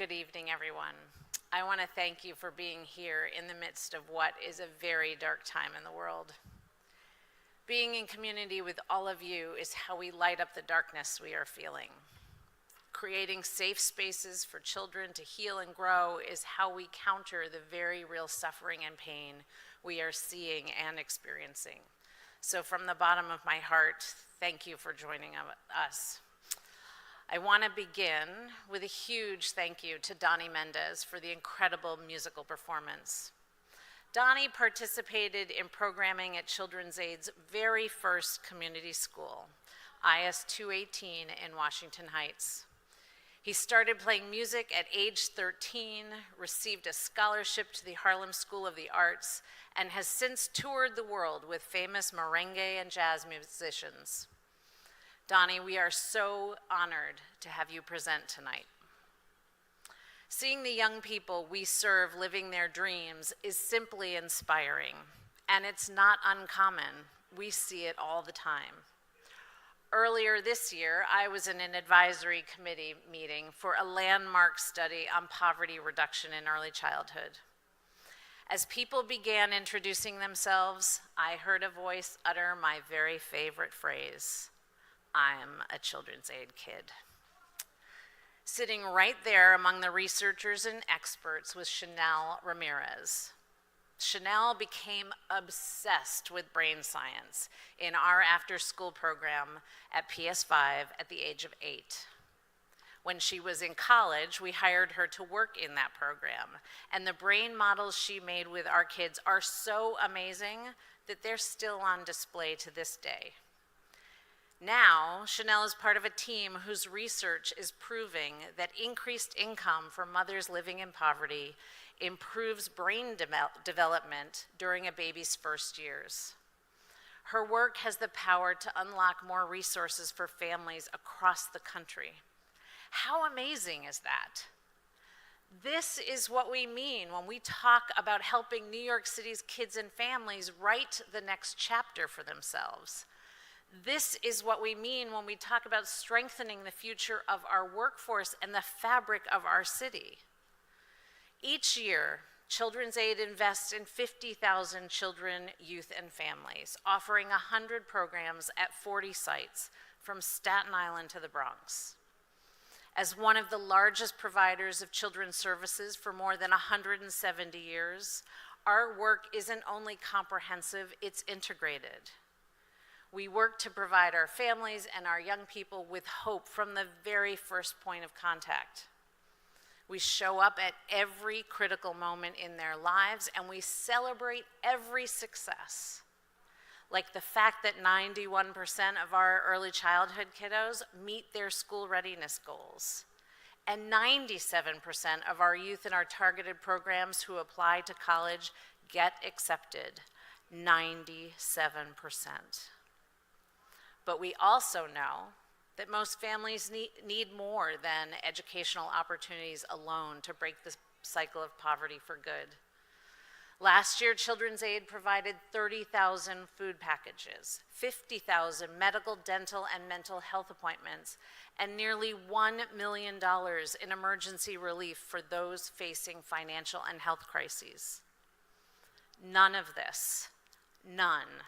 Good evening, everyone. I want to thank you for being here in the midst of what is a very dark time in the world. Being in community with all of you is how we light up the darkness we are feeling. Creating safe spaces for children to heal and grow is how we counter the very real suffering and pain we are seeing and experiencing. So from the bottom of my heart, thank you for joining us. I want to begin with a huge thank you to Donnie Mendez for the incredible musical performance. Donnie participated in programming at Children's Aid's very first community school, IS 218 in Washington Heights. He started playing music at age 13, received a scholarship to the Harlem School of the Arts, and has since toured the world with famous merengue and jazz musicians. Donnie, we are so honored to have you present tonight. Seeing the young people we serve living their dreams is simply inspiring, and it's not uncommon. We see it all the time. Earlier this year, I was in an advisory committee meeting for a landmark study on poverty reduction in early childhood. As people began introducing themselves, I heard a voice utter my very favorite phrase, "I'm a Children's Aid kid." Sitting right there among the researchers and experts was Chanel Ramirez. Chanel became obsessed with brain science in our after-school program at PS5 at the age of 8. When she was in college, we hired her to work in that program, and the brain models she made with our kids are so amazing that they're still on display to this day. Now, Chanel is part of a team whose research is proving that increased income for mothers living in poverty improves brain development during a baby's first years. Her work has the power to unlock more resources for families across the country. How amazing is that? This is what we mean when we talk about helping New York City's kids and families write the next chapter for themselves. This is what we mean when we talk about strengthening the future of our workforce and the fabric of our city. Each year, Children's Aid invests in 50,000 children, youth, and families, offering 100 programs at 40 sites from Staten Island to the Bronx. As one of the largest providers of children's services for more than 170 years, our work isn't only comprehensive, it's integrated. We work to provide our families and our young people with hope from the very first point of contact. We show up at every critical moment in their lives, and we celebrate every success. Like the fact that 91% of our early childhood kiddos meet their school readiness goals, and 97% of our youth in our targeted programs who apply to college get accepted, 97%. But we also know that most families need more than educational opportunities alone to break the cycle of poverty for good. Last year, Children's Aid provided 30,000 food packages, 50,000 medical, dental, and mental health appointments, and nearly $1 million in emergency relief for those facing financial and health crises. None of this, none,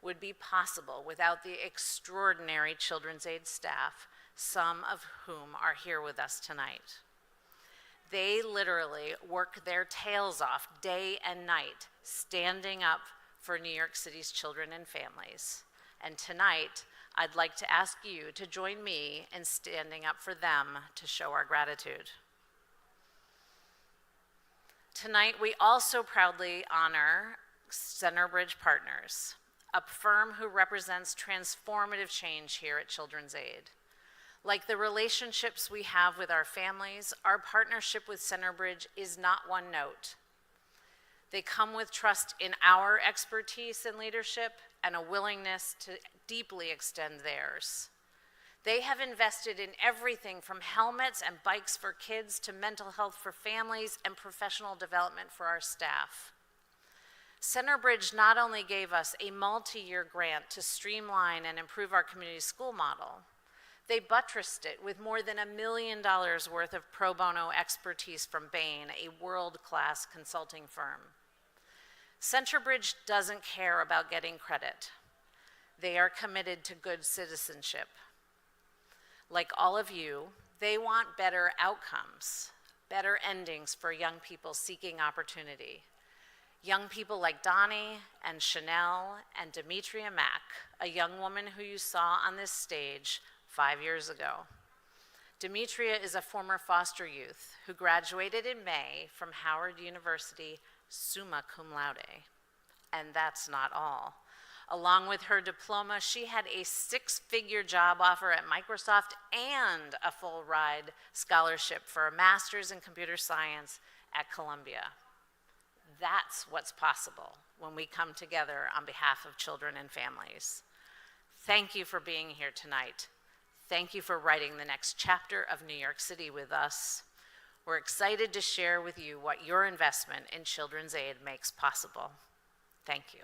would be possible without the extraordinary Children's Aid staff, some of whom are here with us tonight. They literally work their tails off day and night, standing up for New York City's children and families. And tonight, I'd like to ask you to join me in standing up for them to show our gratitude. Tonight, we also proudly honor Centerbridge Partners, a firm who represents transformative change here at Children's Aid. Like the relationships we have with our families, our partnership with Centerbridge is not one note. They come with trust in our expertise and leadership and a willingness to deeply extend theirs. They have invested in everything from helmets and bikes for kids to mental health for families and professional development for our staff. Centerbridge not only gave us a multi-year grant to streamline and improve our community school model, They buttressed it with more than $1 million worth of pro bono expertise from Bain, a world-class consulting firm. Centerbridge doesn't care about getting credit. They are committed to good citizenship. Like all of you, they want better outcomes, better endings for young people seeking opportunity. Young people like Donnie and Chanel and Demetria Mack, a young woman who you saw on this stage 5 years ago. Demetria is a former foster youth who graduated in May from Howard University summa cum laude. And that's not all. Along with her diploma, she had a 6-figure job offer at Microsoft and a full ride scholarship for a master's in computer science at Columbia. That's what's possible when we come together on behalf of children and families. Thank you for being here tonight. Thank you for writing the next chapter of New York City with us. We're excited to share with you what your investment in Children's Aid makes possible. Thank you.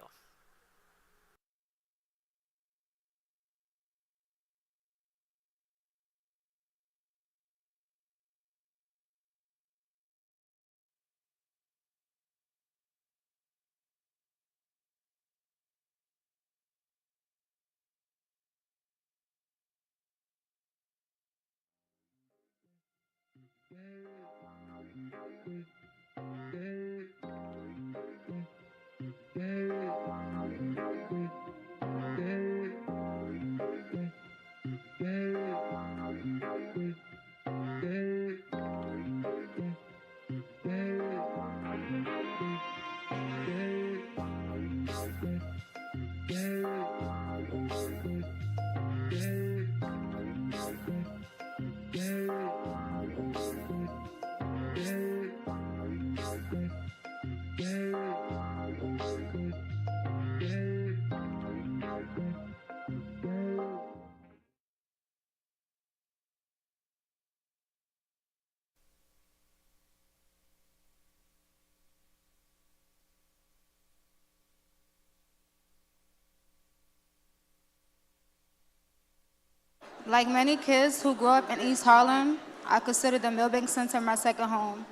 Like many kids who grew up in East Harlem, I consider the Milbank Center my second home.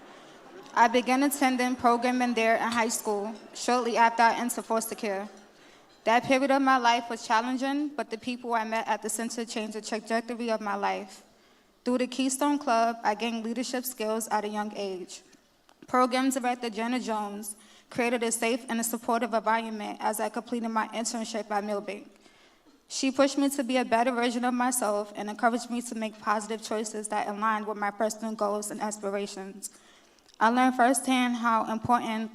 I began attending programming there in high school, shortly after I entered foster care. That period of my life was challenging, but the people I met at the center changed the trajectory of my life. Through the Keystone Club, I gained leadership skills at a young age. Program Director Jenna Jones created a safe and a supportive environment as I completed my internship at Milbank. She pushed me to be a better version of myself and encouraged me to make positive choices that aligned with my personal goals and aspirations. I learned firsthand how important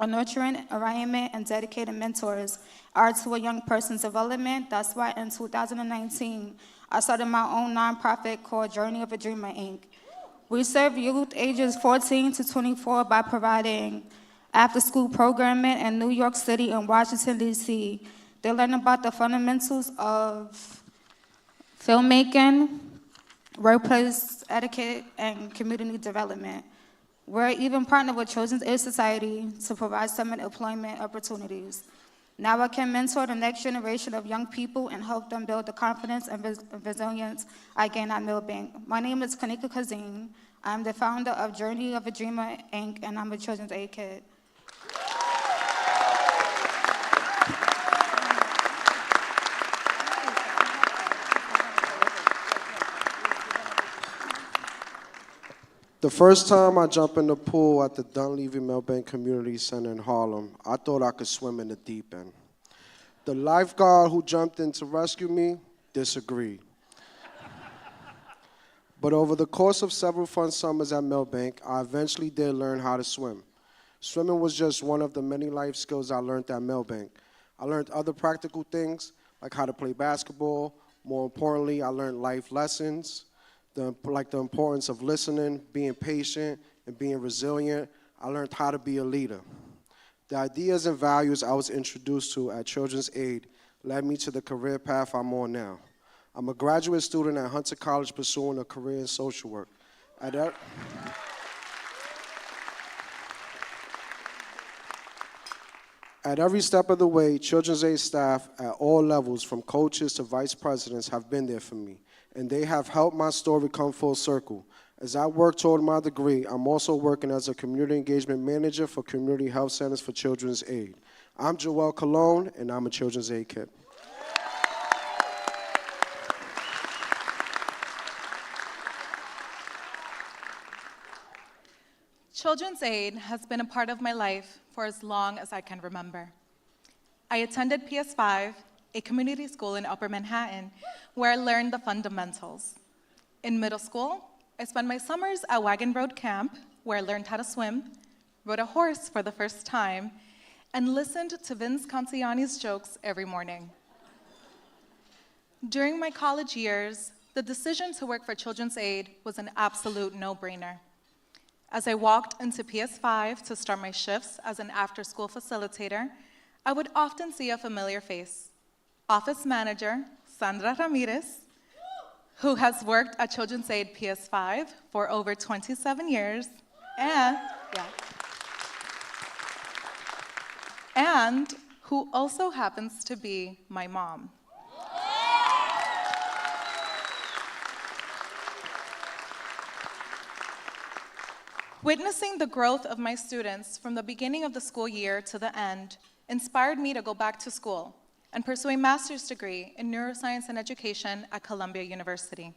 a nurturing environment and dedicated mentors are to a young person's development. That's why in 2019, I started my own nonprofit called Journey of a Dreamer, Inc. We serve youth ages 14 to 24 by providing after-school programming in New York City and Washington, D.C. They learn about the fundamentals of filmmaking, workplace etiquette, and community development. We're even partnered with Children's Aid Society to provide summer employment opportunities. Now I can mentor the next generation of young people and help them build the confidence and resilience I gained at Milbank. My name is Kanika Kazim. I'm the founder of Journey of a Dreamer, Inc., and I'm a Children's Aid kid. The first time I jumped in the pool at the Dunleavy Milbank Community Center in Harlem, I thought I could swim in the deep end. The lifeguard who jumped in to rescue me disagreed. But over the course of several fun summers at Milbank, I eventually did learn how to swim. Swimming was just one of the many life skills I learned at Milbank. I learned other practical things, like how to play basketball. More importantly, I learned life lessons, like the importance of listening, being patient, and being resilient. I learned how to be a leader. The ideas and values I was introduced to at Children's Aid led me to the career path I'm on now. I'm a graduate student at Hunter College pursuing a career in social work. At every step of the way, Children's Aid staff at all levels, from coaches to vice presidents, have been there for me and they have helped my story come full circle. As I work toward my degree, I'm also working as a community engagement manager for Community Health Centers for Children's Aid. I'm Joel Colon, and I'm a Children's Aid kid. Children's Aid has been a part of my life for as long as I can remember. I attended PS5, a community school in Upper Manhattan, where I learned the fundamentals. In middle school, I spent my summers at Wagon Road Camp, where I learned how to swim, rode a horse for the first time, and listened to Vince Contiani's jokes every morning. During my college years, the decision to work for Children's Aid was an absolute no-brainer. As I walked into PS5 to start my shifts as an after-school facilitator, I would often see a familiar face. Office manager, Sandra Ramirez, who has worked at Children's Aid PS5 for over 27 years, and who also happens to be my mom. Witnessing the growth of my students from the beginning of the school year to the end inspired me to go back to school and pursue a master's degree in neuroscience and education at Columbia University.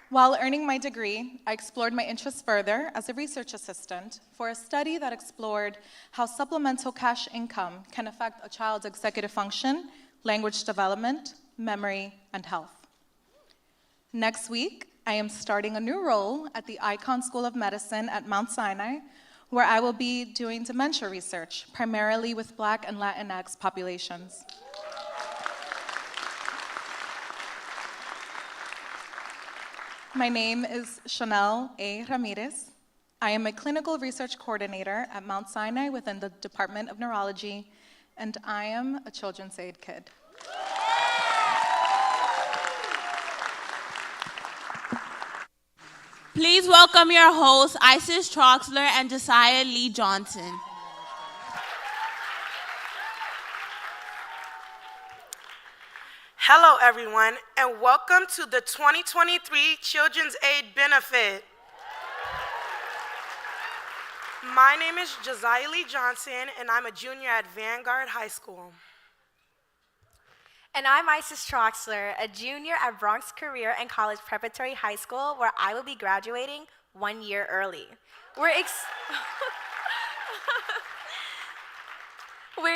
While earning my degree, I explored my interests further as a research assistant for a study that explored how supplemental cash income can affect a child's executive function, language development, memory, and health. Next week, I am starting a new role at the Icahn School of Medicine at Mount Sinai, where I will be doing dementia research, primarily with Black and Latinx populations. My name is Chanel A. Ramirez. I am a clinical research coordinator at Mount Sinai within the Department of Neurology, and I am a Children's Aid kid. Please welcome your hosts, Isis Troxler and Josiah Lee Johnson. Hello, everyone, and welcome to the 2023 Children's Aid Benefit. My name is Josiah Lee Johnson, and I'm a junior at Vanguard High School. And I'm Isis Troxler, a junior at Bronx Career and College Preparatory High School, where I will be graduating 1 year early. We're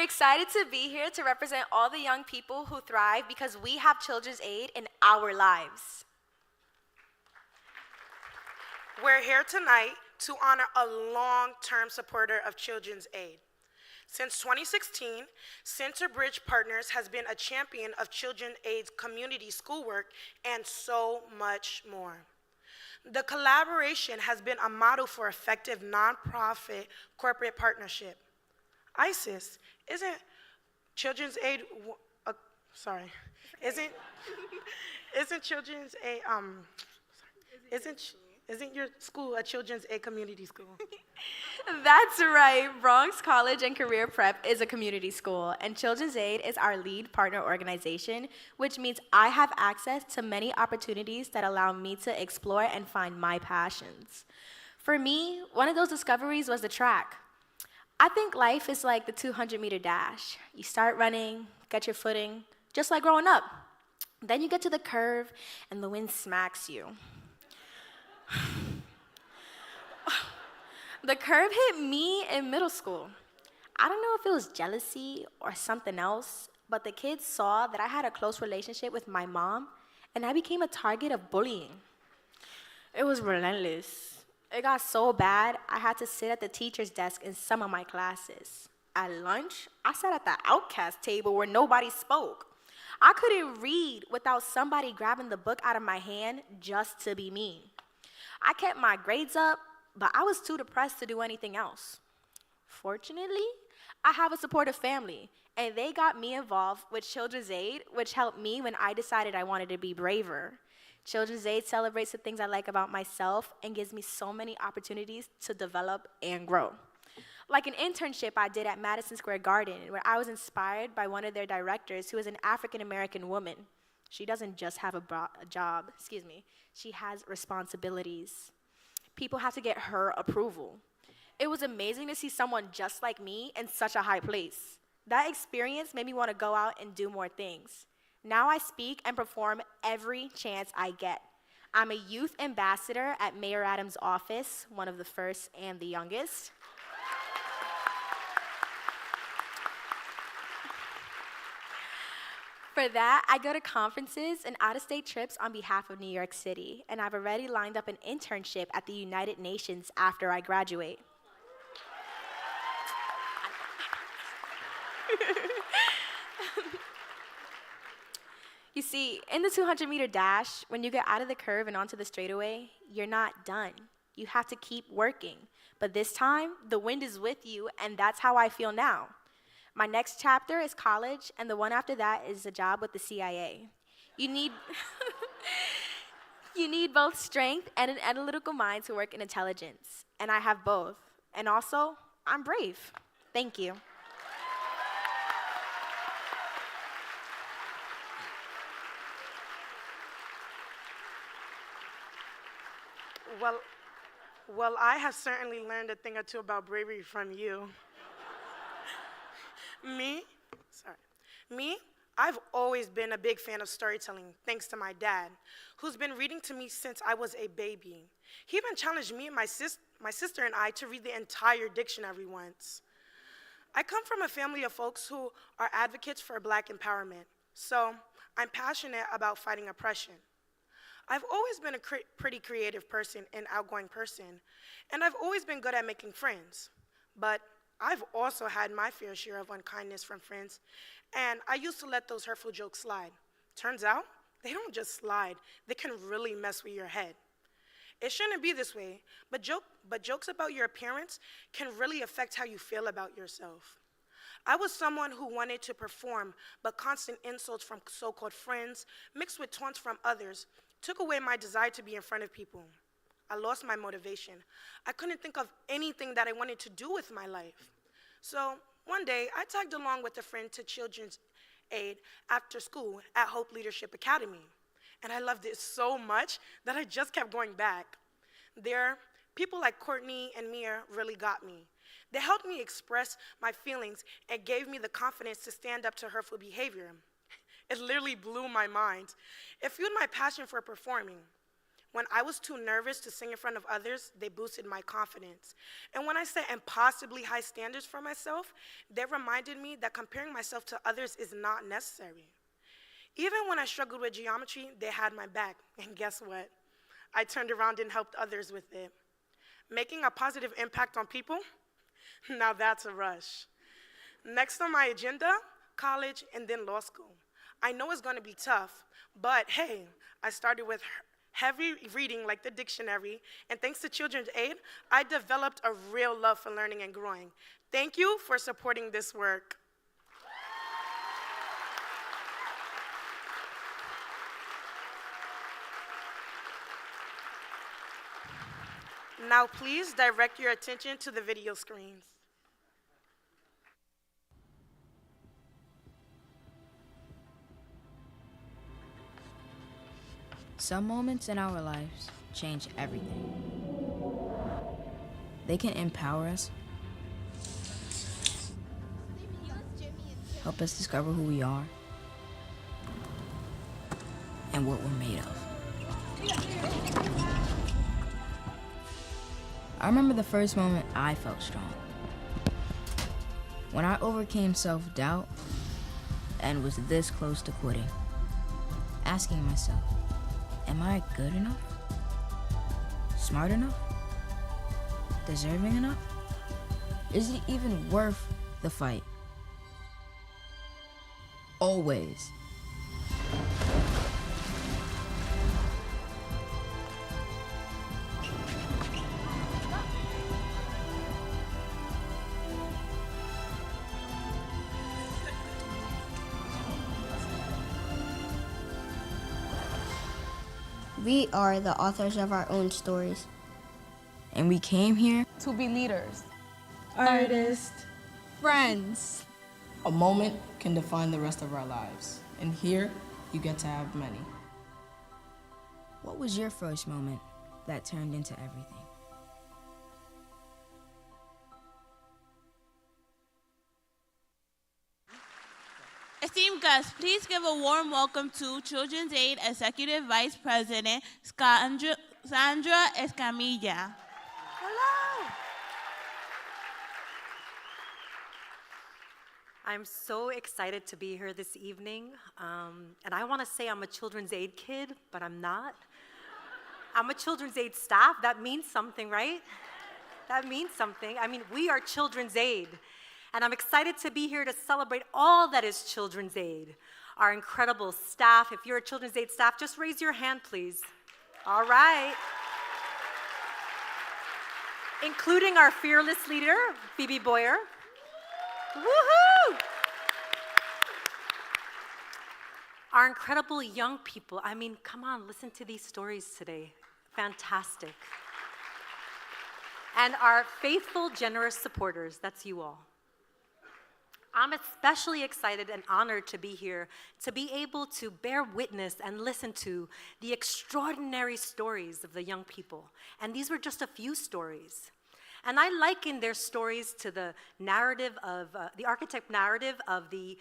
excited to be here to represent all the young people who thrive because we have Children's Aid in our lives. We're here tonight to honor a long-term supporter of Children's Aid. Since 2016, Centerbridge Partners has been a champion of Children's Aid's community schoolwork and so much more. The collaboration has been a model for effective nonprofit corporate partnership. Isis, isn't Children's Aid, isn't Children's Aid, isn't your school a Children's Aid community school? That's right. Bronx College and Career Prep is a community school, and Children's Aid is our lead partner organization, which means I have access to many opportunities that allow me to explore and find my passions. For me, one of those discoveries was the track. I think life is like the 200-meter dash. You start running, get your footing, just like growing up. Then you get to the curve, and the wind smacks you. The curve hit me in middle school. I don't know if it was jealousy or something else, but the kids saw that I had a close relationship with my mom, and I became a target of bullying. It was relentless. It got so bad, I had to sit at the teacher's desk in some of my classes. At lunch, I sat at the outcast table where nobody spoke. I couldn't read without somebody grabbing the book out of my hand just to be mean. I kept my grades up, but I was too depressed to do anything else. Fortunately, I have a supportive family, and they got me involved with Children's Aid, which helped me when I decided I wanted to be braver. Children's Aid celebrates the things I like about myself and gives me so many opportunities to develop and grow. Like an internship I did at Madison Square Garden, where I was inspired by one of their directors who is an African American woman. She doesn't just have a job, she has responsibilities. People have to get her approval. It was amazing to see someone just like me in such a high place. That experience made me want to go out and do more things. Now I speak and perform every chance I get. I'm a youth ambassador at Mayor Adams' office, one of the first and the youngest. For that, I go to conferences and out-of-state trips on behalf of New York City, and I've already lined up an internship at the United Nations after I graduate. You see, in the 200-meter dash, when you get out of the curve and onto the straightaway, you're not done. You have to keep working. But this time, the wind is with you, and that's how I feel now. My next chapter is college, and the one after that is a job with the CIA. You need, you need both strength and an analytical mind to work in intelligence, and I have both. And also, I'm brave. Thank you. Well, I have certainly learned a thing or two about bravery from you. Me, I've always been a big fan of storytelling, thanks to my dad, who's been reading to me since I was a baby. He even challenged me and my sister and I to read the entire dictionary once. I come from a family of folks who are advocates for Black empowerment, so I'm passionate about fighting oppression. I've always been a pretty creative person and outgoing person, and I've always been good at making friends. But I've also had my fair share of unkindness from friends, and I used to let those hurtful jokes slide. Turns out, they don't just slide, they can really mess with your head. It shouldn't be this way, but jokes about your appearance can really affect how you feel about yourself. I was someone who wanted to perform, but constant insults from so-called friends, mixed with taunts from others, took away my desire to be in front of people. I lost my motivation. I couldn't think of anything that I wanted to do with my life. So one day, I tagged along with a friend to Children's Aid after school at Hope Leadership Academy. And I loved it so much that I just kept going back. There, people like Courtney and Mia really got me. They helped me express my feelings and gave me the confidence to stand up to hurtful behavior. It literally blew my mind. It fueled my passion for performing. When I was too nervous to sing in front of others, they boosted my confidence. And when I set impossibly high standards for myself, they reminded me that comparing myself to others is not necessary. Even when I struggled with geometry, they had my back. And guess what? I turned around and helped others with it. Making a positive impact on people? Now that's a rush. Next on my agenda, college and then law school. I know it's going to be tough, but hey, I started with heavy reading like the dictionary, and thanks to Children's Aid, I developed a real love for learning and growing. Thank you for supporting this work. Now please direct your attention to the video screens. Some moments in our lives change everything. They can empower us, help us discover who we are, and what we're made of. I remember the first moment I felt strong. When I overcame self-doubt and was this close to quitting, asking myself, am I good enough? Smart enough? Deserving enough? Is it even worth the fight? Always. We are the authors of our own stories. And we came here To be leaders. artist, friends. A moment can define the rest of our lives, and here you get to have many. What was your first moment that turned into everything? Esteemed guests, please give a warm welcome to Children's Aid Executive Vice President Sandra Escamilla. Hello. I'm so excited to be here this evening. And I want to say I'm a Children's Aid kid, but I'm not. I'm a Children's Aid staff. That means something, right? That means something. I mean, we are Children's Aid. And I'm excited to be here to celebrate all that is Children's Aid. Our incredible staff. If you're a Children's Aid staff, just raise your hand, please. All right. Including our fearless leader, Phoebe Boyer. Woohoo! Our incredible young people. I mean, come on, listen to these stories today. Fantastic. And our faithful, generous supporters. That's you all. I'm especially excited and honored to be here, to be able to bear witness and listen to the extraordinary stories of the young people. And these were just a few stories. And I liken their stories to the narrative of, the archetype narrative of the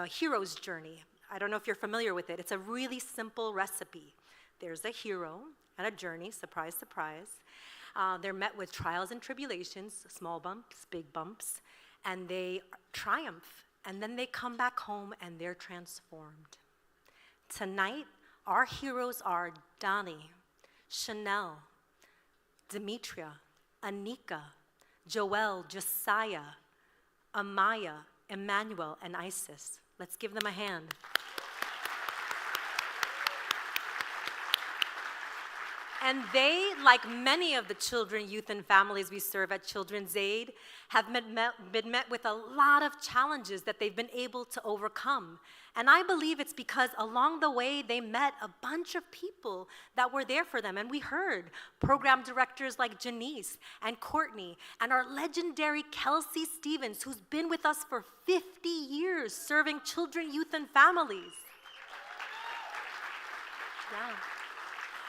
hero's journey. I don't know if you're familiar with it. It's a really simple recipe. There's a hero and a journey, surprise, surprise. They're met with trials and tribulations, small bumps, big bumps, and they triumph, and then they come back home and they're transformed. Tonight, our heroes are Donnie, Chanel, Demetria, Anika, Joelle, Josiah, Amaya, Emmanuel, and Isis. Let's give them a hand. And they, like many of the children, youth, and families we serve at Children's Aid, have been met with a lot of challenges that they've been able to overcome. And I believe it's because along the way, they met a bunch of people that were there for them. And we heard program directors like Janice and Courtney, and our legendary Kelsey Stevens, who's been with us for 50 years serving children, youth, and families. Yeah.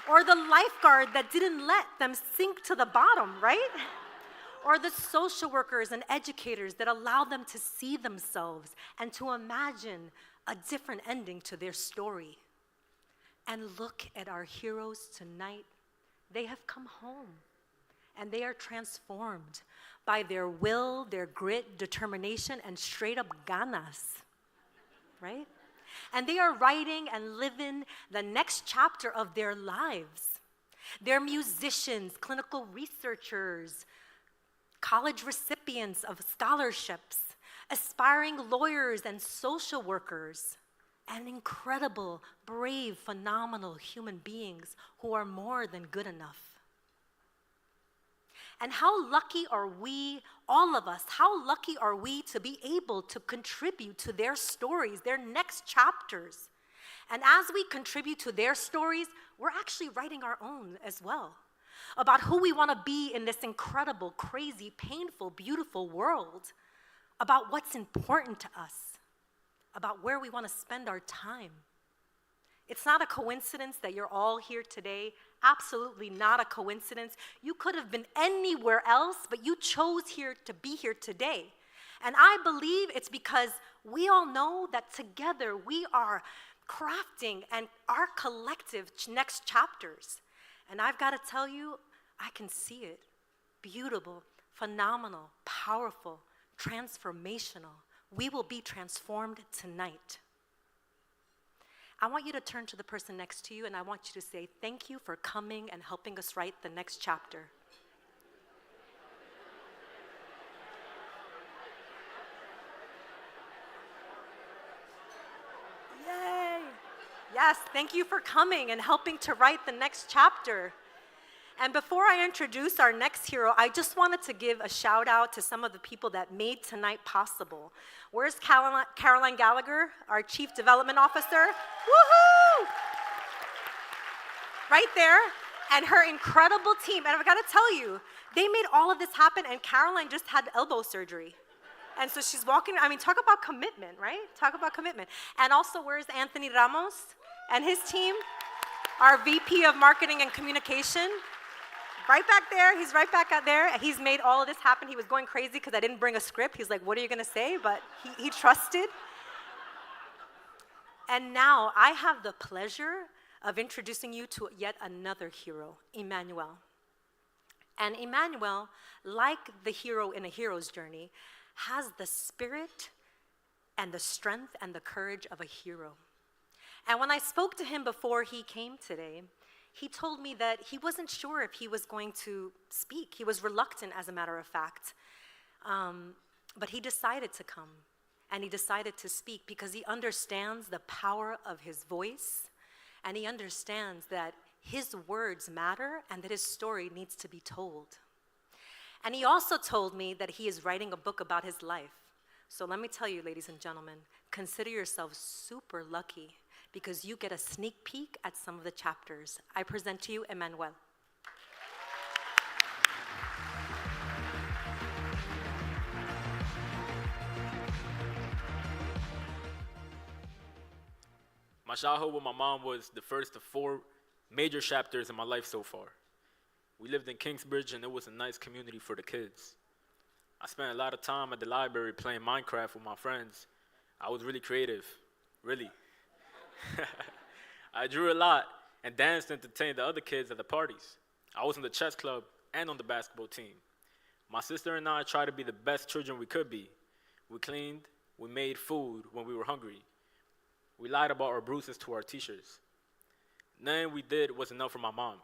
Or the lifeguard that didn't let them sink to the bottom, right? Or the social workers and educators that allowed them to see themselves and to imagine a different ending to their story. And look at our heroes tonight. They have come home, and they are transformed by their will, their grit, determination, and straight up ganas, right? And they are writing and living the next chapter of their lives. They're musicians, clinical researchers, college recipients of scholarships, aspiring lawyers and social workers, and incredible, brave, phenomenal human beings who are more than good enough. And how lucky are we, all of us, how lucky are we to be able to contribute to their stories, their next chapters? And as we contribute to their stories, we're actually writing our own as well, about who we want to be in this incredible, crazy, painful, beautiful world, about what's important to us, about where we want to spend our time. It's not a coincidence that you're all here today. Absolutely not a coincidence. You could have been anywhere else, but you chose to be here today. And I believe it's because we all know that together we are crafting and our collective next chapters. And I've got to tell you, I can see it. Beautiful, phenomenal, powerful, transformational. We will be transformed tonight. I want you to turn to the person next to you, and I want you to say, thank you for coming and helping us write the next chapter. Yay! Yes, thank you for coming and helping to write the next chapter. And before I introduce our next hero, I just wanted to give a shout out to some of the people that made tonight possible. Where's Caroline Gallagher, our Chief Development Officer? Woohoo! Right there. and her incredible team. And I've got to tell you, they made all of this happen, and Caroline just had elbow surgery. And so she's walking, I mean, talk about commitment, right? Talk about commitment. And also, where's Anthony Ramos and his team? Our VP of Marketing and Communication. Right back there, he's right back out there. He's made all of this happen. He was going crazy because I didn't bring a script. He's like, what are you gonna say? But he trusted. And now I have the pleasure of introducing you to yet another hero, Emmanuel. And Emmanuel, like the hero in a hero's journey, has the spirit and the strength and the courage of a hero. And when I spoke to him before he came today, he told me that he wasn't sure if he was going to speak. He was reluctant, as a matter of fact. But he decided to come, and he decided to speak because he understands the power of his voice, and he understands that his words matter and that his story needs to be told. And he also told me that he is writing a book about his life. So let me tell you, ladies and gentlemen, consider yourselves super lucky because you get a sneak peek at some of the chapters. I present to you Emmanuel. My childhood with my mom was the first of 4 major chapters in my life so far. We lived in Kingsbridge, and it was a nice community for the kids. I spent a lot of time at the library playing Minecraft with my friends. I was really creative, really. I drew a lot and danced and entertained the other kids at the parties. I was in the chess club and on the basketball team. My sister and I tried to be the best children we could be. We cleaned, we made food when we were hungry. We lied about our bruises to our teachers. Nothing we did was enough for my mom.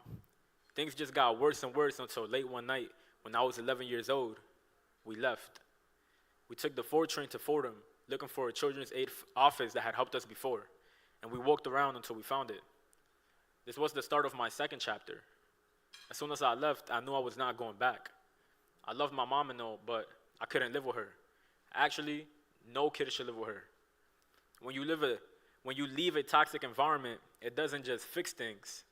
Things just got worse and worse until late one night when I was 11 years old. We left. We took the 4 train to Fordham looking for a children's aid office that had helped us before, and we walked around until we found it. This was the start of my second chapter. As soon as I left, I knew I was not going back. I loved my mom and all, but I couldn't live with her. Actually, no kid should live with her. When you leave a toxic environment, it doesn't just fix things.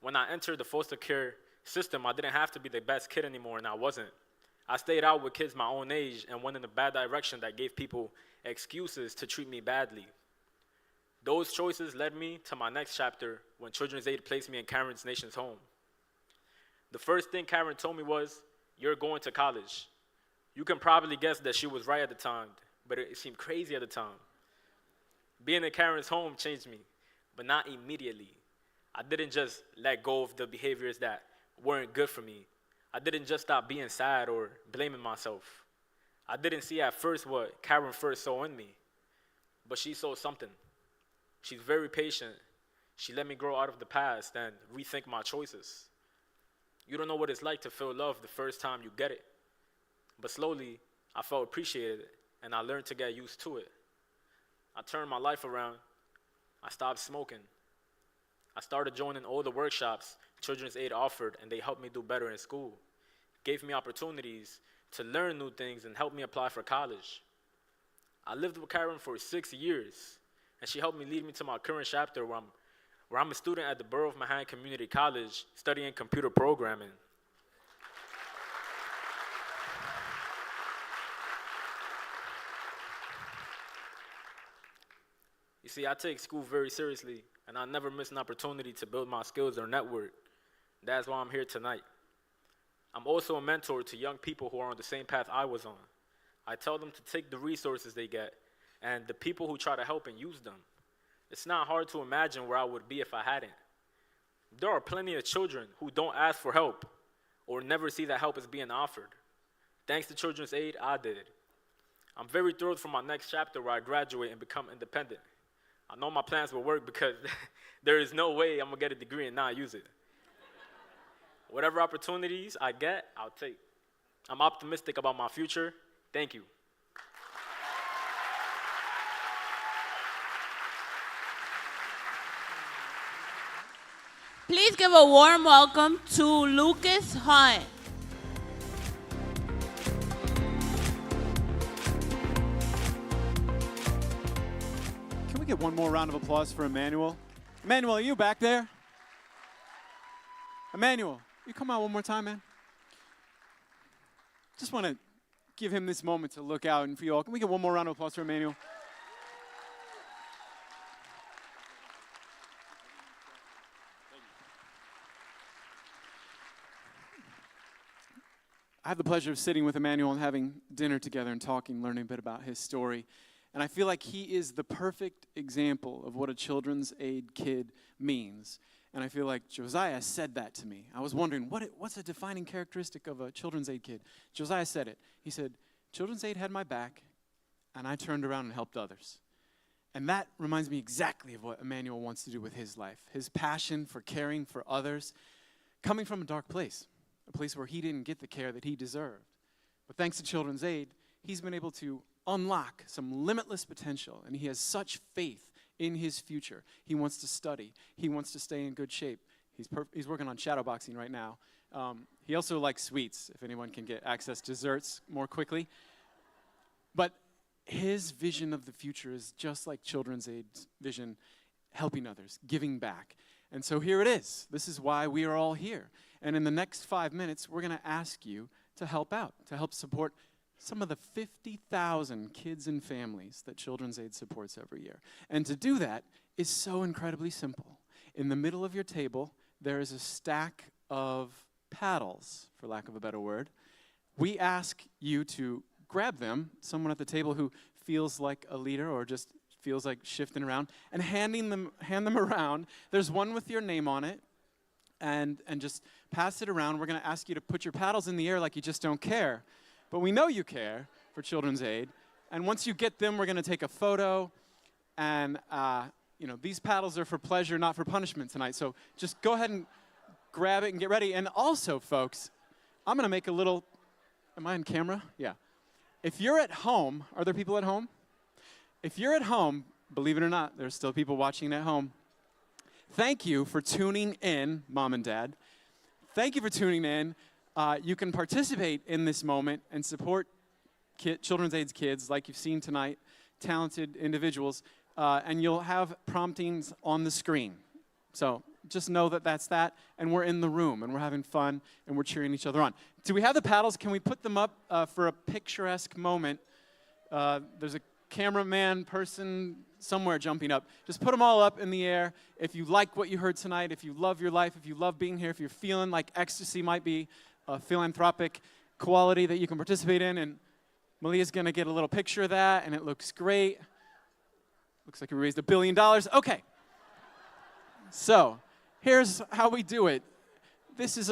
When I entered the foster care system, I didn't have to be the best kid anymore, and I wasn't. I stayed out with kids my own age and went in a bad direction that gave people excuses to treat me badly. Those choices led me to my next chapter when Children's Aid placed me in Karen's Nation's home. The first thing Karen told me was, "You're going to college." You can probably guess that she was right at the time, but it seemed crazy at the time. Being in Karen's home changed me, but not immediately. I didn't just let go of the behaviors that weren't good for me. I didn't just stop being sad or blaming myself. I didn't see at first what Karen first saw in me, but she saw something. She's very patient. She let me grow out of the past and rethink my choices. You don't know what it's like to feel love the first time you get it, but slowly I felt appreciated and I learned to get used to it. I turned my life around. I stopped smoking. I started joining all the workshops Children's Aid offered, and they helped me do better in school. Gave me opportunities to learn new things and helped me apply for college. I lived with Karen for 6 years, and she helped me lead me to my current chapter where I'm a student at the Borough of Manhattan Community College studying computer programming. You see, I take school very seriously, and I never miss an opportunity to build my skills or network. That's why I'm here tonight. I'm also a mentor to young people who are on the same path I was on. I tell them to take the resources they get and the people who try to help and use them. It's not hard to imagine where I would be if I hadn't. There are plenty of children who don't ask for help or never see that help is being offered. Thanks to Children's Aid, I did. I'm very thrilled for my next chapter where I graduate and become independent. I know my plans will work because there is no way I'm going to get a degree and not use it. Whatever opportunities I get, I'll take. I'm optimistic about my future. Thank you. Please give a warm welcome to Lucas Hunt. Can we get one more round of applause for Emmanuel? Emmanuel, are you back there? Emmanuel, you come out one more time, man? Just want to give him this moment to look out and for you all. Can we get one more round of applause for Emmanuel? I have the pleasure of sitting with Emmanuel and having dinner together and talking, learning a bit about his story. And I feel like he is the perfect example of what a children's aid kid means. And I feel like Josiah said that to me. I was wondering, what's a defining characteristic of a children's aid kid? Josiah said it. He said, children's aid had my back, and I turned around and helped others. And that reminds me exactly of what Emmanuel wants to do with his life. His passion for caring for others, coming from a dark place, a place where he didn't get the care that he deserved. But thanks to Children's Aid, he's been able to unlock some limitless potential, and he has such faith in his future. He wants to study. He wants to stay in good shape. He's working on shadowboxing right now. He also likes sweets, if anyone can get access to desserts more quickly. But his vision of the future is just like Children's Aid's vision, helping others, giving back. And so here it is. This is why we are all here. And in the next 5 minutes, we're going to ask you to help out, to help support some of the 50,000 kids and families that Children's Aid supports every year. And to do that is so incredibly simple. In the middle of your table, there is a stack of paddles, for lack of a better word. We ask you to grab them, someone at the table who feels like a leader or just feels like shifting around, and hand them around. There's one with your name on it, and just pass it around. We're going to ask you to put your paddles in the air like you just don't care. But we know you care for Children's Aid. And once you get them, we're going to take a photo. And, these paddles are for pleasure, not for punishment tonight. So just go ahead and grab it and get ready. And also, folks, I'm going to make a little, am I on camera? Yeah. If you're at home, are there people at home? If you're at home, believe it or not, there's still people watching at home. Thank you for tuning in, Mom and Dad. Thank you for tuning in. You can participate in this moment and support Children's Aid's kids like you've seen tonight, talented individuals, and you'll have promptings on the screen. So just know that that's that, and we're in the room, and we're having fun, and we're cheering each other on. Do we have the paddles? Can we put them up for a picturesque moment? There's a cameraman person somewhere jumping up. Just put them all up in the air. If you like what you heard tonight, if you love your life, if you love being here, if you're feeling like ecstasy might be a philanthropic quality that you can participate in, and Malia's going to get a little picture of that, and it looks great. Looks like we raised $1 billion. Okay. So here's how we do it. This is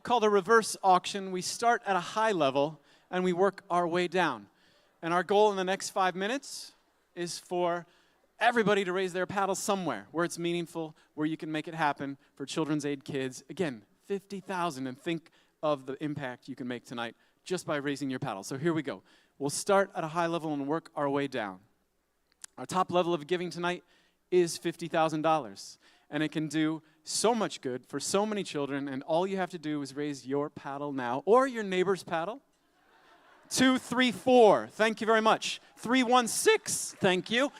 called a reverse auction. We start at a high level, and we work our way down. And our goal in the next 5 minutes is for everybody to raise their paddles somewhere where it's meaningful, where you can make it happen for Children's Aid kids. Again, 50,000, and think of the impact you can make tonight just by raising your paddle. So here we go. We'll start at a high level and work our way down. Our top level of giving tonight is $50,000, and it can do so much good for so many children, and all you have to do is raise your paddle now, or your neighbor's paddle. 234, thank you very much. 316, thank you.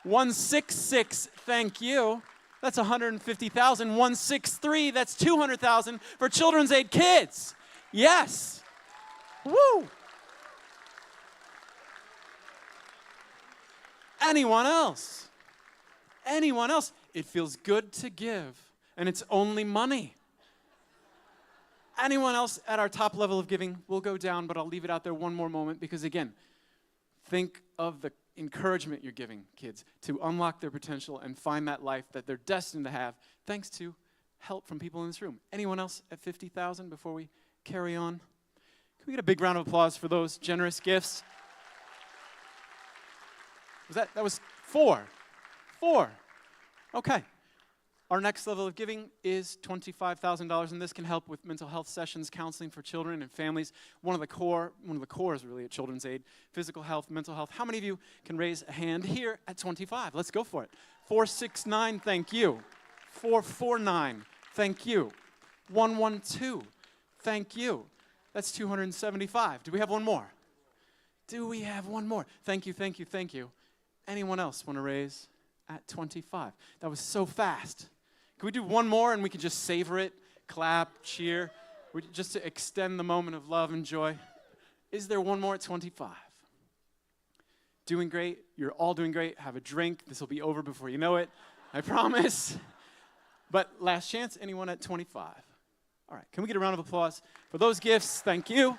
166, thank you. That's 150,000. 163, that's 200,000 for Children's Aid kids. Yes. Woo. Anyone else? Anyone else? It feels good to give, and it's only money. Anyone else at our top level of giving will go down, but I'll leave it out there one more moment because, again, think of the encouragement you're giving kids to unlock their potential and find that life that they're destined to have thanks to help from people in this room. Anyone else at 50,000 before we carry on? Can we get a big round of applause for those generous gifts? That was 4. 4. Okay. Our next level of giving is $25,000, and this can help with mental health sessions, counseling for children and families. One of the cores really at Children's Aid, physical health, mental health. How many of you can raise a hand here at 25? Let's go for it. 469, thank you. 449, thank you. 112, thank you. That's 275. Do we have one more? Do we have one more? Thank you, thank you, thank you. Anyone else want to raise at 25? That was so fast. Can we do one more and we can just savor it? clap, cheer, just to extend the moment of love and joy. Is there one more at 25? Doing great. You're all doing great. Have a drink. This will be over before you know it. I promise. But last chance, anyone at 25? All right, can we get a round of applause for those gifts? Thank you.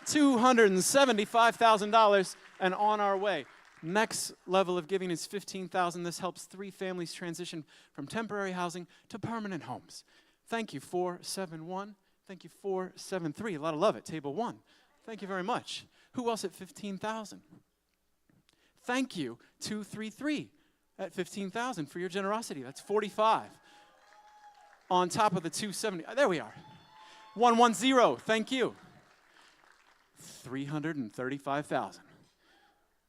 $275,000 and on our way. Next level of giving is $15,000. This helps 3 families transition from temporary housing to permanent homes. Thank you, 471. Thank you, 473. A lot of love at table 1. Thank you very much. Who else at 15,000? Thank you, 233 at 15,000 for your generosity. That's 45. On top of the 270. There we are. 110. Thank you. 335,000.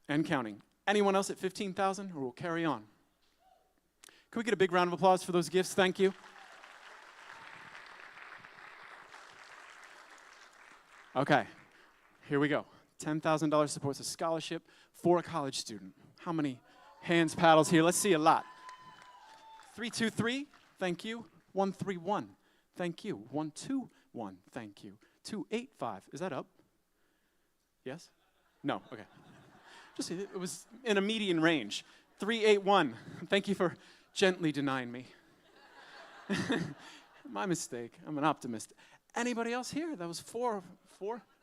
And counting. Anyone else at 15,000, or we'll carry on? Can we get a big round of applause for those gifts? Thank you. Okay, here we go. $10,000 supports a scholarship for a college student. How many hands, paddles here? Let's see a lot. 323, thank you. 131, thank you. 121, thank you. 285, is that up? Yes? No, okay. Just, it was in a median range. 381, thank you for gently denying me. My mistake, I'm an optimist. Anybody else here? That was four.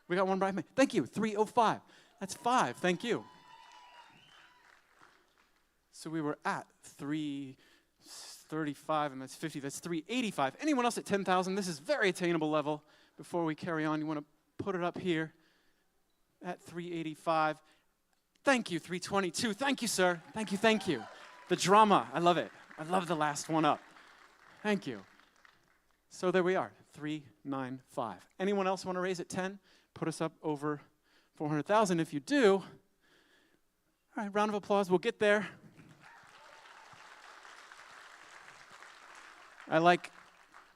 We got one bridesmaid. Thank you, 305. That's 5, thank you. So we were at 335, and that's 50, that's 385. Anyone else at 10,000? This is very attainable level. Before we carry on, you want to put it up here at 385. Thank you, 322. Thank you, sir. Thank you, thank you. The drama, I love it. I love the last one up. Thank you. So there we are, 395. Anyone else want to raise at 10? Put us up over 400,000. If you do, all right, round of applause. We'll get there. I like,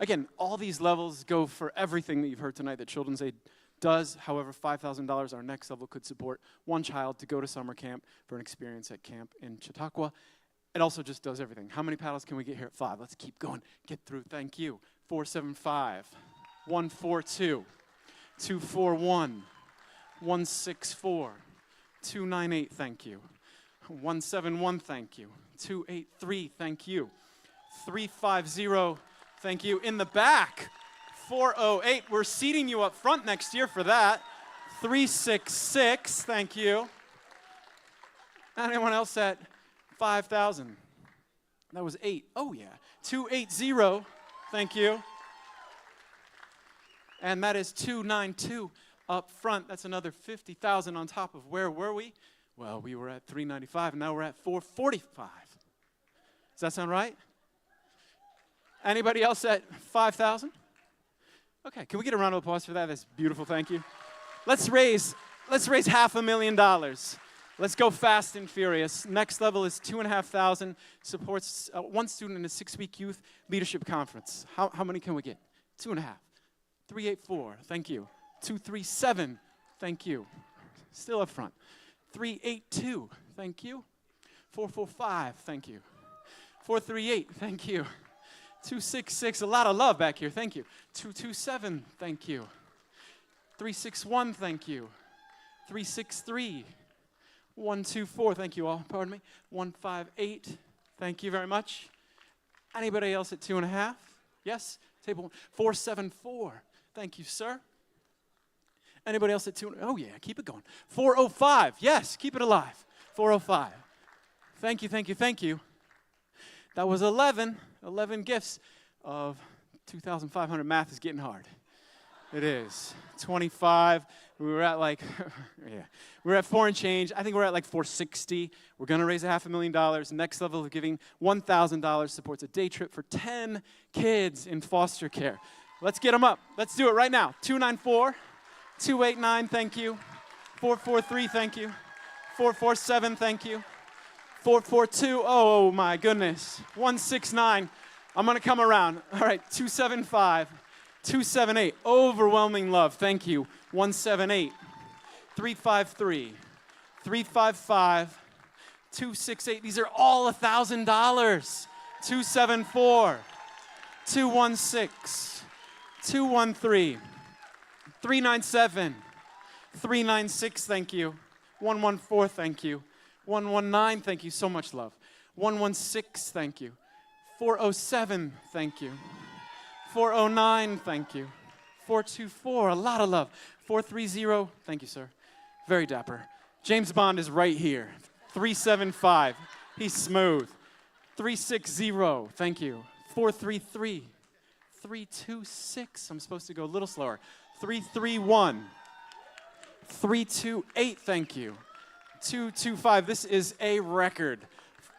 again, all these levels go for everything that you've heard tonight that Children's Aid does. However, $5,000, our next level, could support one child to go to summer camp for an experience at camp in Chautauqua. It also just does everything. How many paddles can we get here at 5? Let's keep going. Get through. Thank you. 475, 142, 241, 164, 298, thank you. 171, thank you. 283, thank you. 350, thank you. In the back, 408, we're seating you up front next year for that. 366, thank you. Anyone else at 5,000? That was 8. Oh, yeah. 280, thank you. And that is 292 up front. That's another 50,000 on top of where were we? Well, we were at 395, and now we're at 445. Does that sound right? Anybody else at 5,000? Okay, can we get a round of applause for that? That's beautiful, thank you. Let's raise $500,000. Let's go fast and furious. Next level is 2,500, supports one student in a 6-week youth leadership conference. How many can we get? 2.5. 384, thank you. 237, thank you. Still up front. 382, thank you. 445, thank you. 438, thank you. 266, a lot of love back here, thank you. 227, thank you. 361, thank you. 363, 124, thank you all, pardon me. 158, thank you very much. Anybody else at 2.5? Yes? Table 1. 474, thank you, sir. Anybody else at 2? Oh yeah, keep it going. 405, yes, keep it alive. 405. Thank you, thank you, thank you. That was 11 gifts of 2,500. Math is getting hard. It is. 25. We were at like, yeah. We were at 4 and change. I think we're at like 460. We're going to raise $500,000. Next level of giving, $1,000 supports a day trip for 10 kids in foster care. Let's get them up. Let's do it right now. 294, 289, thank you. 443, thank you. 447, thank you. 442, oh my goodness. 169, I'm going to come around. All right, 275. 278, overwhelming love, thank you. 178, 353, 355, 268, these are all $1,000. 274, 216, 213, 397, 396, thank you. 114, thank you. 119, thank you, so much love. 116, thank you. 407, thank you. 409, thank you. 424, a lot of love. 430, thank you, sir. Very dapper. James Bond is right here. 375, he's smooth. 360, thank you. 433, 326, I'm supposed to go a little slower. 331, 328, thank you. 225, this is a record.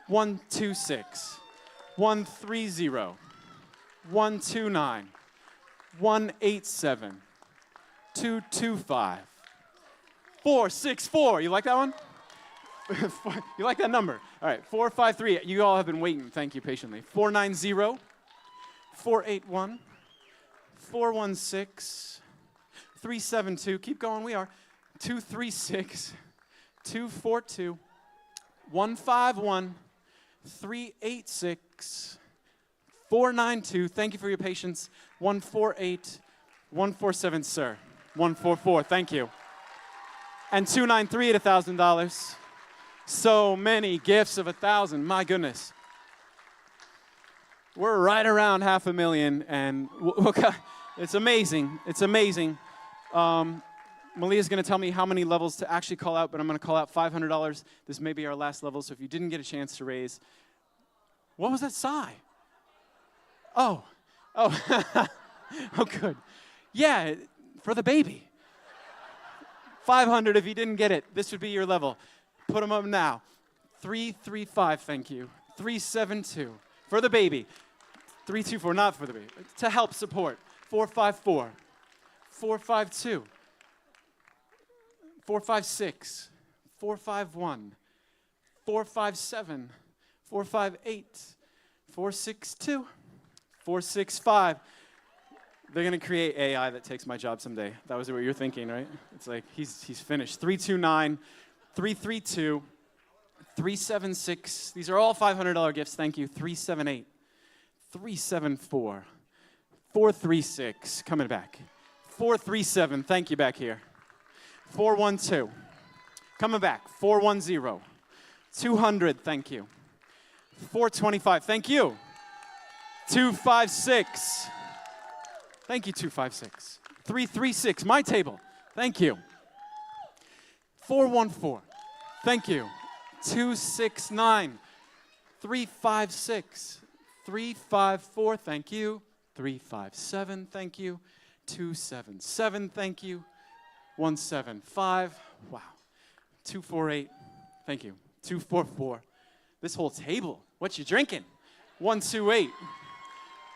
126, 130, 129, 187, 225, 464. You like that one? You like that number? All right, 453. You all have been waiting. Thank you patiently. 490, 481, 416, 372. Keep going. We are 236, 242, 151, 386, 492. Thank you for your patience. 148, 147, sir. 144. Thank you. And 293 at $1,000. So many gifts of 1,000. My goodness. We're right around $500,000, and it's amazing. It's amazing. Malia's going to tell me how many levels to actually call out, but I'm going to call out $500. This may be our last level, so if you didn't get a chance to raise, what was that sigh? Oh, oh, good. Yeah, for the baby. 500 if you didn't get it. This would be your level. Put them up now. 335, thank you. 372 for the baby. 324, not for the baby. To help support. 454, 452, 456, 451, 457, 458, 462, 465. They're going to create AI that takes my job someday. That was what you're thinking, right? It's like, he's finished. 329, 332, 376. These are all $500 gifts. Thank you. 378, 374, 436. Coming back. 437. Thank you back here. 412. Coming back. 410. 200. Thank you. 425. Thank you. 256. Thank you, 256. 336, my table. Thank you. 414. Thank you. 269. 356. 354. Thank you. 357. Thank you. 277. Thank you. 175. Wow. 248. Thank you. 244. This whole table. What you drinking? 128.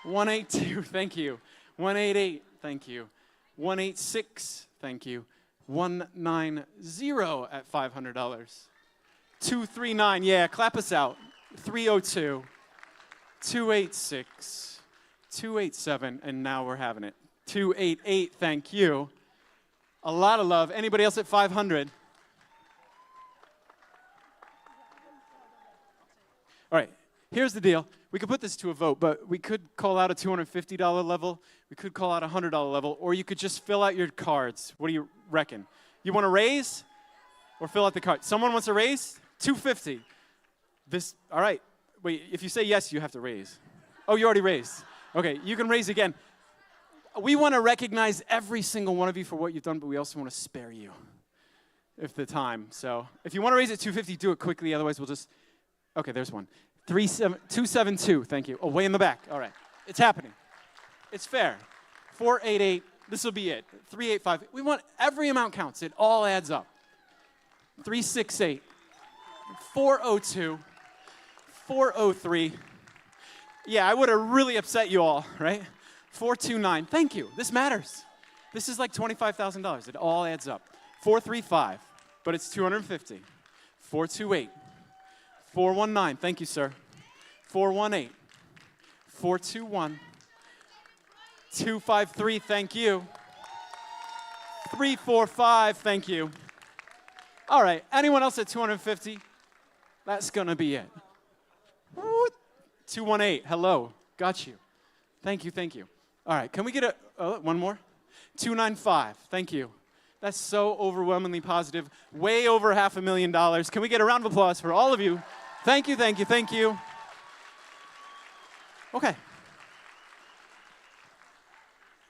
182. Thank you. 188, thank you. 186, thank you. 190 at $500. 239, yeah, clap us out. 302, 286, 287, and now we're having it. 288, thank you. A lot of love. Anybody else at 500? All right, here's the deal. We could put this to a vote, but we could call out a $250 level. We could call out a $100 level, or you could just fill out your cards. What do you reckon? You want to raise or fill out the card? Someone wants to raise? $250. All right. Wait, if you say yes, you have to raise. Oh, you already raised. Okay, you can raise again. We want to recognize every single one of you for what you've done, but we also want to spare you if the time. So if you want to raise it $250, do it quickly. Otherwise, we'll just, okay, there's one. 272, thank you. Oh, way in the back. All right. It's happening. It's fair. 488, this will be it. 385, we want every amount counts. It all adds up. 368, 402, 403. Yeah, I would have really upset you all, right? 429, thank you. This matters. This is like $25,000. It all adds up. 435, but it's 250. 428. 419, thank you, sir. 418, 421, 253, thank you. 345, thank you. All right, anyone else at 250? That's gonna be it. 218, hello, got you. Thank you, thank you. All right, can we get one more? 295, thank you. That's so overwhelmingly positive, way over $500,000. Can we get a round of applause for all of you? Thank you, thank you, thank you. Okay.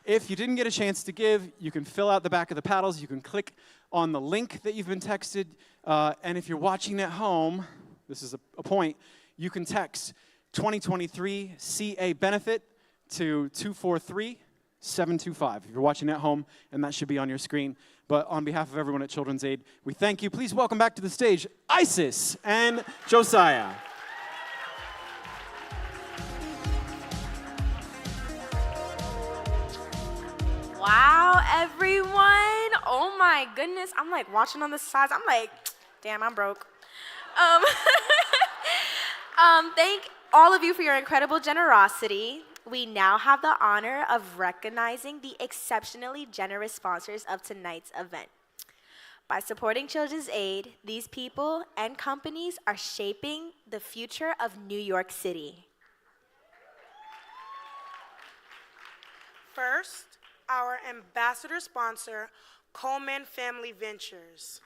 If you didn't get a chance to give, you can fill out the back of the paddles. You can click on the link that you've been texted. And if you're watching at home, this is a point, you can text 2023 CA benefit to 243-725. If you're watching at home, and that should be on your screen. But on behalf of everyone at Children's Aid, we thank you. Please welcome back to the stage Isis and Josiah. Wow, everyone. Oh my goodness. I'm like watching on the sides. I'm like, damn, I'm broke. Thank all of you for your incredible generosity. We now have the honor of recognizing the exceptionally generous sponsors of tonight's event. By supporting Children's Aid, these people and companies are shaping the future of New York City. First, our ambassador sponsor, Coleman Family Ventures.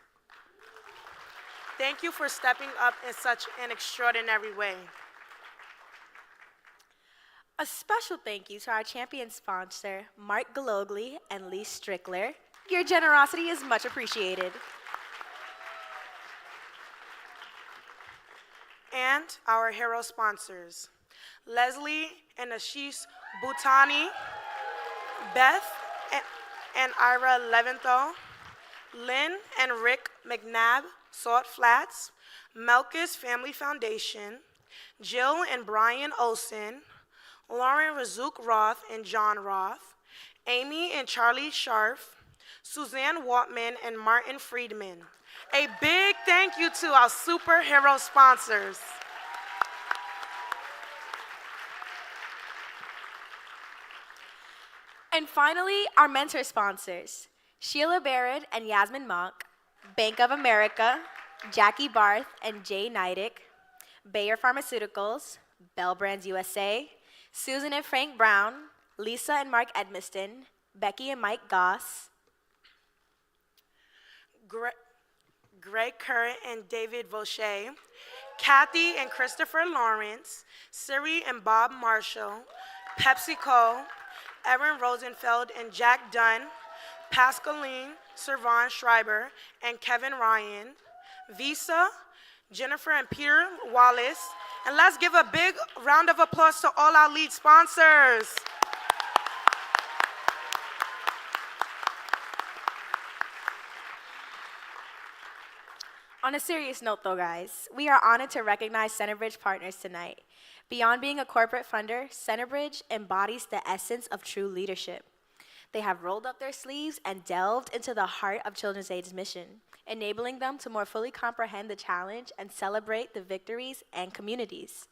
Thank you for stepping up in such an extraordinary way. A special thank you to our champion sponsor, Mark Galogli and Lee Strickler. Your generosity is much appreciated. And our hero sponsors, Leslie and Ashish Bhutani, Beth and Ira Leventhal, Lynn and Rick McNabb, Salt Flats, Melkus Family Foundation, Jill and Brian Olson, Lauren Razuk Roth and John Roth, Amy and Charlie Scharf, Suzanne Waltman and Martin Friedman. A big thank you to our superhero sponsors. And finally, our mentor sponsors, Sheila Barrett and Yasmin Monk, Bank of America, Jackie Barth and Jay Neidick, Bayer Pharmaceuticals, Bell Brands USA, Susan and Frank Brown, Lisa and Mark Edmiston, Becky and Mike Goss, Greg Curran and David Vaucher, Kathy and Christopher Lawrence, Siri and Bob Marshall, PepsiCo, Erin Rosenfeld and Jack Dunn, Pascaline, Servan Schreiber, and Kevin Ryan, Visa, Jennifer and Peter Wallace, and let's give a big round of applause to all our lead sponsors. On a serious note though, guys, we are honored to recognize Centerbridge Partners tonight. Beyond being a corporate funder, Centerbridge embodies the essence of true leadership. They have rolled up their sleeves and delved into the heart of Children's Aid's mission, enabling them to more fully comprehend the challenge and celebrate the victories and communities.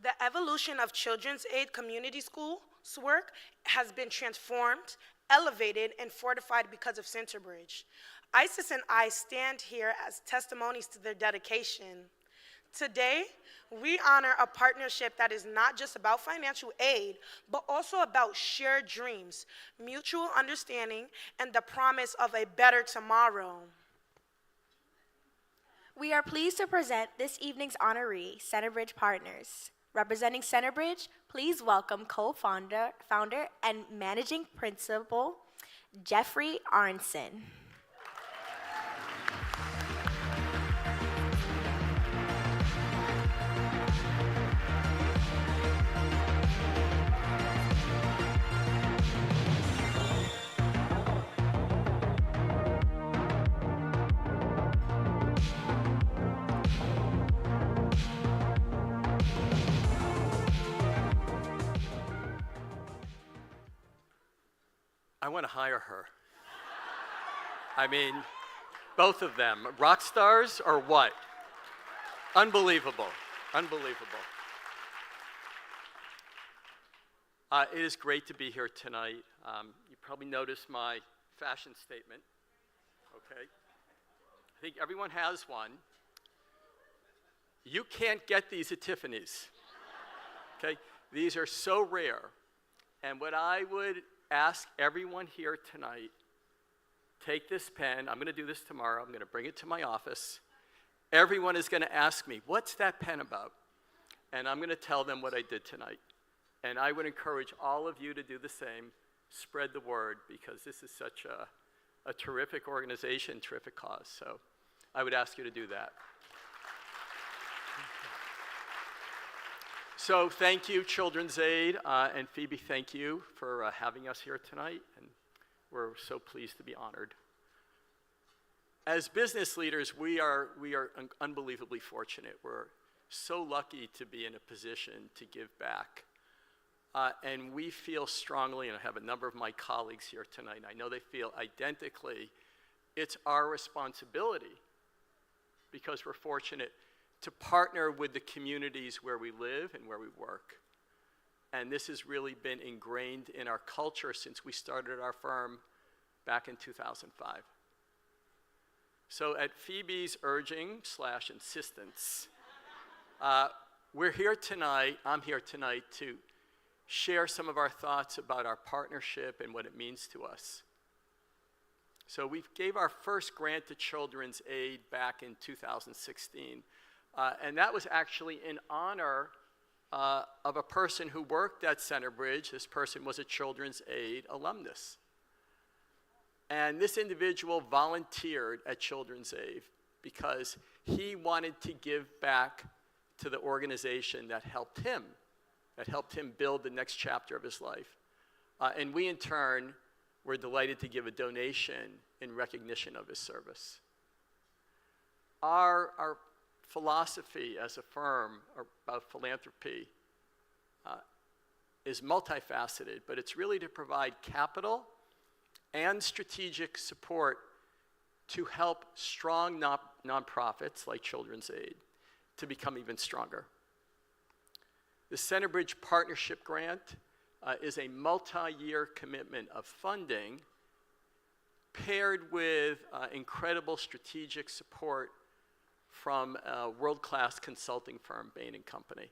The evolution of Children's Aid Community School's work has been transformed, elevated, and fortified because of Centerbridge. Isis and I stand here as testimonies to their dedication. Today, we honor a partnership that is not just about financial aid, but also about shared dreams, mutual understanding, and the promise of a better tomorrow. We are pleased to present this evening's honoree, Centerbridge Partners. Representing Centerbridge, please welcome co-founder and managing principal, Jeffrey Arnson. I want to hire her. I mean, both of them. Rock stars or what? Unbelievable. Unbelievable. It is great to be here tonight. You probably noticed my fashion statement. Okay. I think everyone has one. You can't get these at Tiffany's. Okay. These are so rare. And what I would ask everyone here tonight, take this pen. I'm going to do this tomorrow. I'm going to bring it to my office. Everyone is going to ask me, what's that pen about? And I'm going to tell them what I did tonight. And I would encourage all of you to do the same. Spread the word, because this is such a terrific organization, terrific cause. So I would ask you to do that. So thank you, Children's Aid, and Phoebe, thank you for having us here tonight, and we're so pleased to be honored. As business leaders, we are unbelievably fortunate. We're so lucky to be in a position to give back. And we feel strongly, and I have a number of my colleagues here tonight, and I know they feel identically, it's our responsibility, because we're fortunate, to partner with the communities where we live and where we work. And this has really been ingrained in our culture since we started our firm back in 2005. So at Phoebe's urging / insistence, we're here tonight, I'm here tonight to share some of our thoughts about our partnership and what it means to us. So we gave our first grant to Children's Aid back in 2016. And that was actually in honor of a person who worked at Centerbridge. This person was a Children's Aid alumnus. And this individual volunteered at Children's Aid because he wanted to give back to the organization that helped him build the next chapter of his life. And we, in turn, were delighted to give a donation in recognition of his service. Our philosophy as a firm about philanthropy is multifaceted, but it's really to provide capital and strategic support to help strong nonprofits like Children's Aid to become even stronger. The Centerbridge Partnership Grant is a multi-year commitment of funding paired with incredible strategic support from a world-class consulting firm, Bain & Company.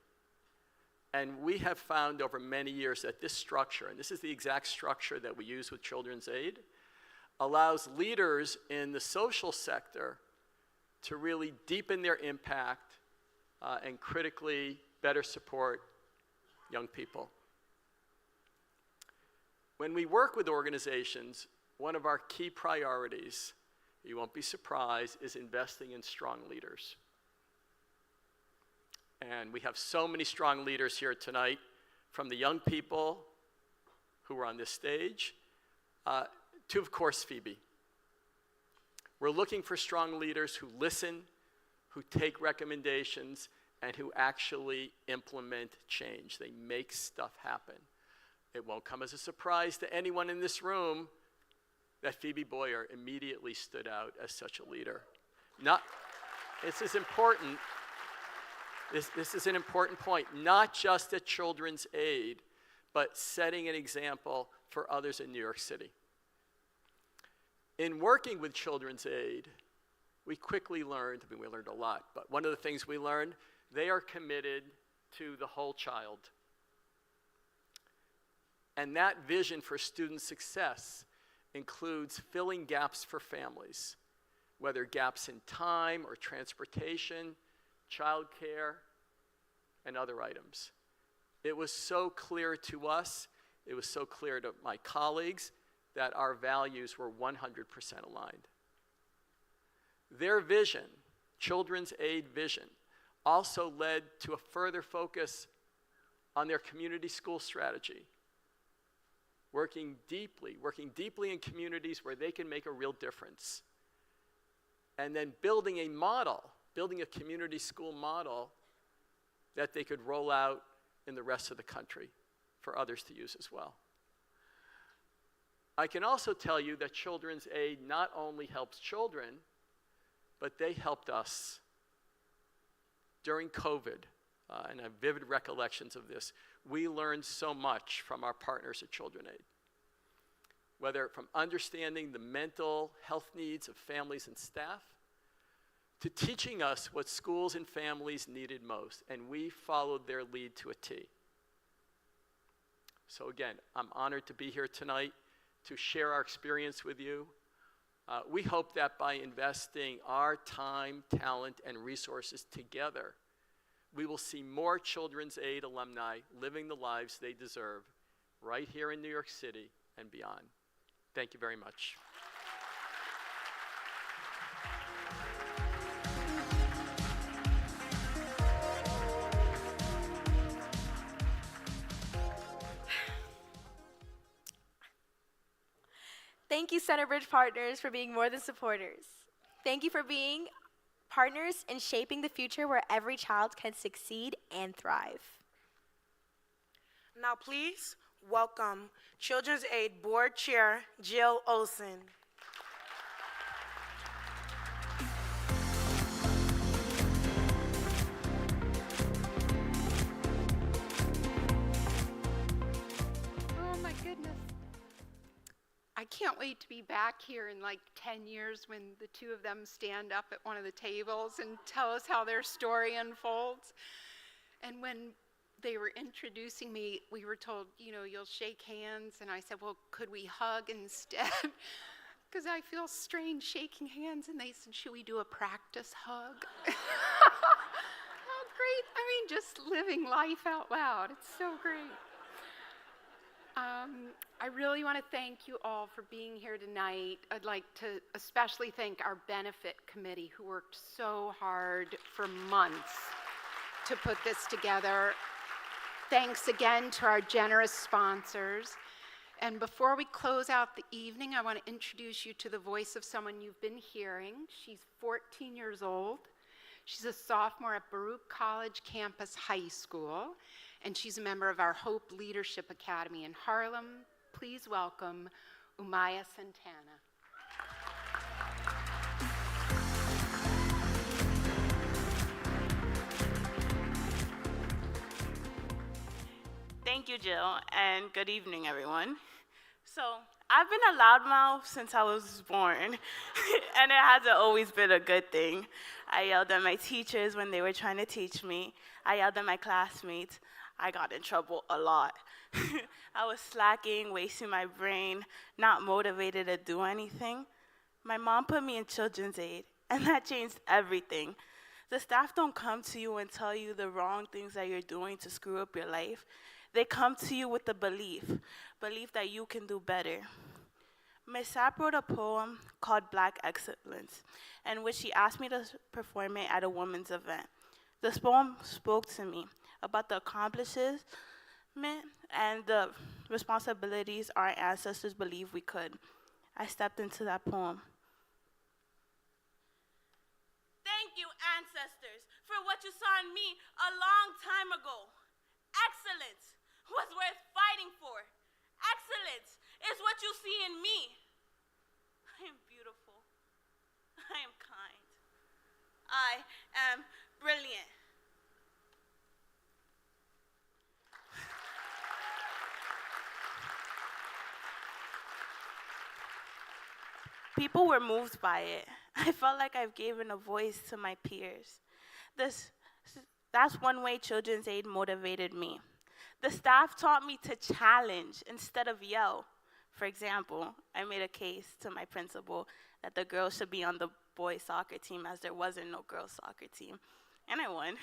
And we have found over many years that this structure, and this is the exact structure that we use with Children's Aid, allows leaders in the social sector to really deepen their impact and critically better support young people. When we work with organizations, one of our key priorities, you won't be surprised, is investing in strong leaders. And we have so many strong leaders here tonight, from the young people who are on this stage to, of course, Phoebe. We're looking for strong leaders who listen, who take recommendations, and who actually implement change. They make stuff happen. It won't come as a surprise to anyone in this room that Phoebe Boyer immediately stood out as such a leader. This is important. This is an important point, not just at Children's Aid, but setting an example for others in New York City. In working with Children's Aid, we quickly learned, we learned a lot, but one of the things we learned, they are committed to the whole child. And that vision for student success includes filling gaps for families, whether gaps in time or transportation, childcare, and other items. It was so clear to us, it was so clear to my colleagues, that our values were 100% aligned. Their vision, Children's Aid vision, also led to a further focus on their community school strategy, working deeply in communities where they can make a real difference, and then building a community school model that they could roll out in the rest of the country for others to use as well. I can also tell you that Children's Aid not only helps children, but they helped us during COVID, and I have vivid recollections of this. We learned so much from our partners at Children's Aid, whether from understanding the mental health needs of families and staff, to teaching us what schools and families needed most, and we followed their lead to a T. So again, I'm honored to be here tonight to share our experience with you. We hope that by investing our time, talent, and resources together, we will see more Children's Aid alumni living the lives they deserve right here in New York City and beyond. Thank you very much. Thank you, Centerbridge Partners, for being more than supporters. Thank you for being partners in shaping the future where every child can succeed and thrive. Now please welcome Children's Aid Board Chair Jill Olson. Oh my goodness. I can't wait to be back here in like 10 years when the two of them stand up at one of the tables and tell us how their story unfolds. And when they were introducing me, we were told, you know, you'll shake hands. And I said, well, could we hug instead? Because I feel strange shaking hands. And they said, should we do a practice hug? Oh, great. I mean, just living life out loud. It's so great. I really want to thank you all for being here tonight. I'd like to especially thank our benefit committee who worked so hard for months to put this together. Thanks again to our generous sponsors. And before we close out the evening, I want to introduce you to the voice of someone you've been hearing. She's 14 years old. She's a sophomore at Baruch College Campus High School, and she's a member of our Hope Leadership Academy in Harlem. Please welcome Umaya Santana. Thank you, Jill, and good evening, everyone. So, I've been a loudmouth since I was born, and it hasn't always been a good thing. I yelled at my teachers when they were trying to teach me. I yelled at my classmates. I got in trouble a lot. I was slacking, wasting my brain, not motivated to do anything. My mom put me in Children's Aid, and that changed everything. The staff don't come to you and tell you the wrong things that you're doing to screw up your life. They come to you with the belief that you can do better. Ms. Sapp wrote a poem called Black Excellence, in which she asked me to perform it at a women's event. This poem spoke to me about the accomplishments and the responsibilities our ancestors believed we could. I stepped into that poem. Thank you, ancestors, for what you saw in me a long time ago. Excellence was worth fighting for. Excellence is what you see in me. I am beautiful. I am kind. I am brilliant. People were moved by it. I felt like I've given a voice to my peers. That's one way Children's Aid motivated me. The staff taught me to challenge instead of yell. For example, I made a case to my principal that the girls should be on the boys' soccer team as there wasn't no girls' soccer team. And I won.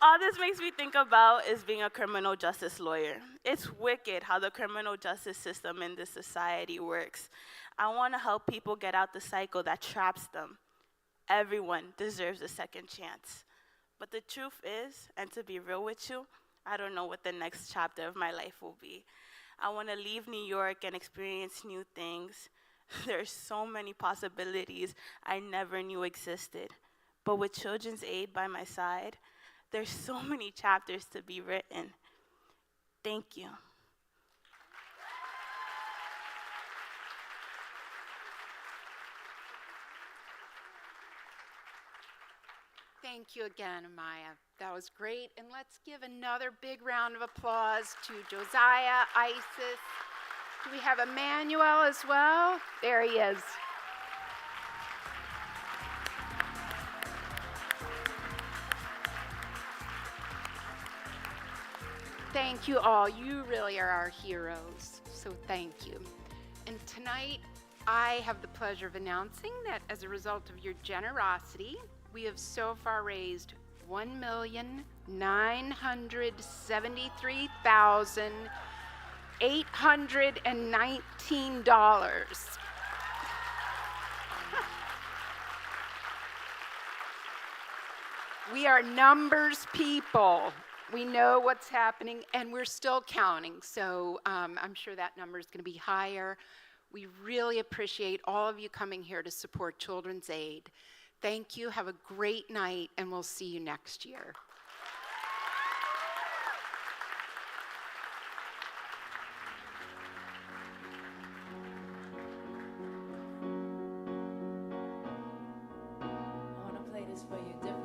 All this makes me think about is being a criminal justice lawyer. It's wicked how the criminal justice system in this society works. I want to help people get out the cycle that traps them. Everyone deserves a second chance. But the truth is, and to be real with you, I don't know what the next chapter of my life will be. I want to leave New York and experience new things. There's so many possibilities I never knew existed. But with Children's Aid by my side, there's so many chapters to be written. Thank you. Thank you again, Amaya. That was great. And let's give another big round of applause to Josiah, Isis. Do we have Emmanuel as well? There he is. Thank you all. You really are our heroes. So thank you. And tonight, I have the pleasure of announcing that as a result of your generosity, we have so far raised $1,973,819. We are numbers people. We know what's happening, and we're still counting, so I'm sure that number is going to be higher. We really appreciate all of you coming here to support Children's Aid. Thank you. Have a great night, and we'll see you next year. I want to play this for you different.